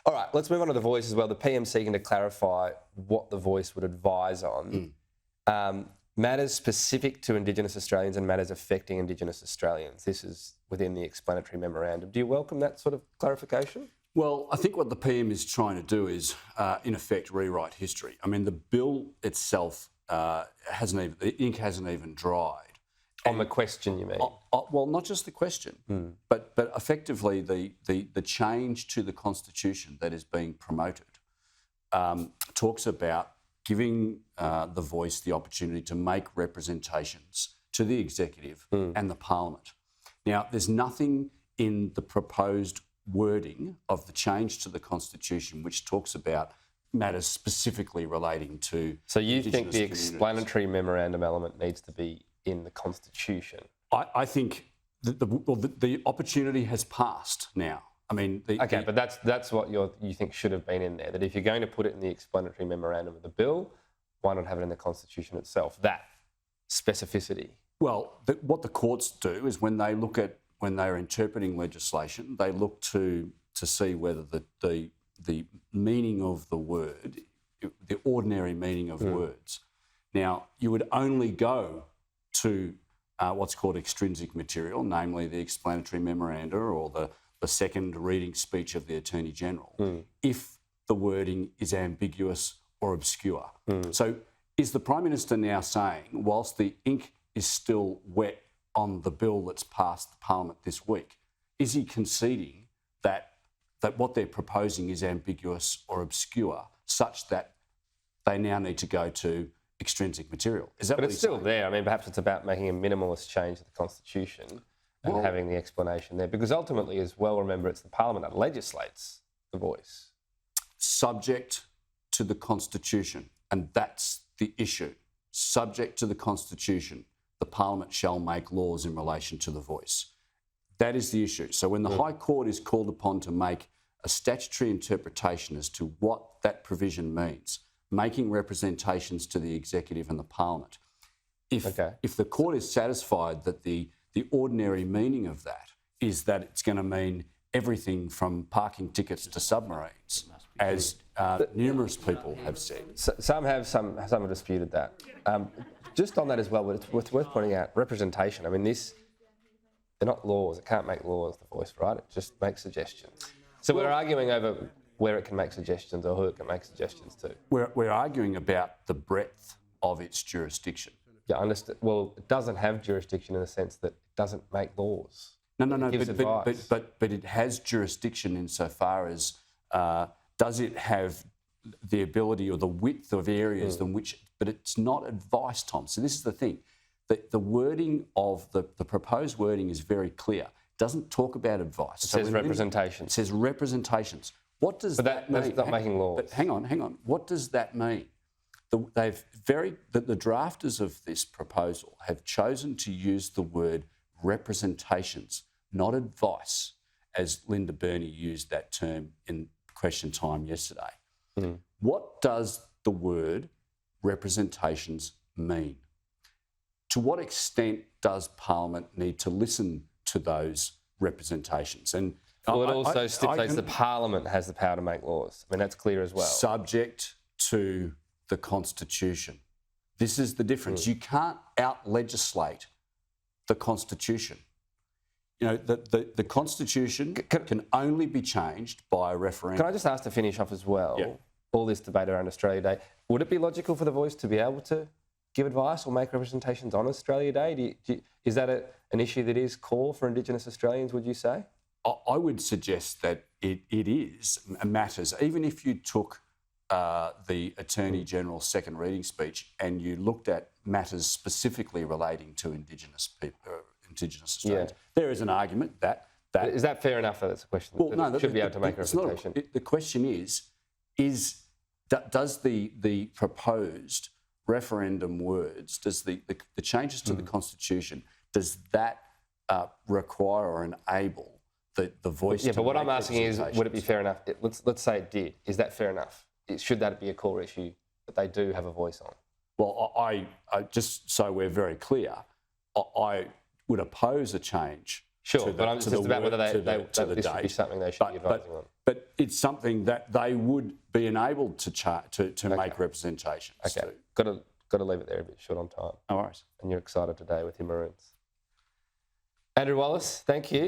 All right, let's move on to the voice as well. The PM seeking to clarify what the voice would advise on. Matters specific to Indigenous Australians and matters affecting Indigenous Australians. This is within the explanatory memorandum. Do you welcome that sort of clarification? Well, I think what the PM is trying to do is, in effect, rewrite history. I mean, the bill itself the ink hasn't even dried. On the question, you mean? Well, not just the question, but effectively the change to the Constitution that is being promoted talks about giving the voice the opportunity to make representations to the executive and the Parliament. Now, there's nothing in the proposed wording of the change to the Constitution which talks about matters specifically relating to So you think the communities. explanatory memorandum element needs to be in the Constitution? I think that the opportunity has passed now. I mean, but that's what you think should have been in there, that if you're going to put it in the explanatory memorandum of the bill, why not have it in the Constitution itself? That specificity. Well, what the courts do is when they're interpreting legislation, they look to see whether the meaning of the word, the ordinary meaning of words. Now, you would only go to what's called extrinsic material, namely the explanatory memoranda or the second reading speech of the Attorney-General, if the wording is ambiguous or obscure. So is the Prime Minister now saying, whilst the ink is still wet on the bill that's passed the Parliament this week, is he conceding that what they're proposing is ambiguous or obscure such that they now need to go to extrinsic material? Is that but what it's he's still saying? there. I mean, perhaps it's about making a minimalist change to the Constitution and having the explanation there. Because ultimately, as well, remember, it's the Parliament that legislates the voice. Subject to the Constitution, and that's the issue. Subject to the Constitution, the Parliament shall make laws in relation to the voice. That is the issue. So when the High Court is called upon to make a statutory interpretation as to what that provision means, making representations to the executive and the Parliament, if the court is satisfied that the ordinary meaning of that is that it's going to mean everything from parking tickets to submarines, as numerous people have said. Some have disputed that. Just on that as well, but it's worth pointing out, representation. I mean, they're not laws. It can't make laws, the voice, right? It just makes suggestions. So we're arguing over where it can make suggestions or who it can make suggestions to. We're arguing about the breadth of its jurisdiction. Yeah, understand. Well, it doesn't have jurisdiction in the sense that it doesn't make laws. No, It gives advice. but it has jurisdiction insofar as does it have the ability or the width of areas than which, but it's not advice, Tom. So this is the thing. The wording of the proposed wording is very clear. It doesn't talk about advice. It says representations. It says representations. What does that mean? That's not making laws. But hang on. What does that mean? The drafters of this proposal have chosen to use the word representations, not advice, as Linda Burney used that term in question time yesterday. What does the word representations mean? To what extent does Parliament need to listen to those representations? And well, it also stipulates the Parliament has the power to make laws. I mean, that's clear as well. Subject to the Constitution. This is the difference. You can't out-legislate the Constitution. You know, the Constitution can only be changed by a referendum. Can I just ask to finish off as well? Yeah. All this debate around Australia Day. Would it be logical for the voice to be able to give advice or make representations on Australia Day? Is that an issue that is core for Indigenous Australians, would you say? I would suggest that it is matters. Even if you took the Attorney-General's second reading speech and you looked at matters specifically relating to Indigenous people, Indigenous Australians, there is an argument that... Is that fair enough, though? That's a question. Well, no, should be able to make a representation. The question does the proposed referendum words, does the changes to the Constitution, does that require or enable the voice to but what make I'm asking is, would it be fair enough? Let's say it did. Is that fair enough? Should that be a core issue that they do have a voice on? Well, I just so we're very clear, I would oppose a change Sure, to but I'm to just the about word- whether to they, the- to the this would be date. something they should be advising on. But it's something that they would be enabled to make representations Okay, to. got to leave it there, a bit short on time. No worries. And you're excited today with your Maroons. Andrew Wallace, thank you.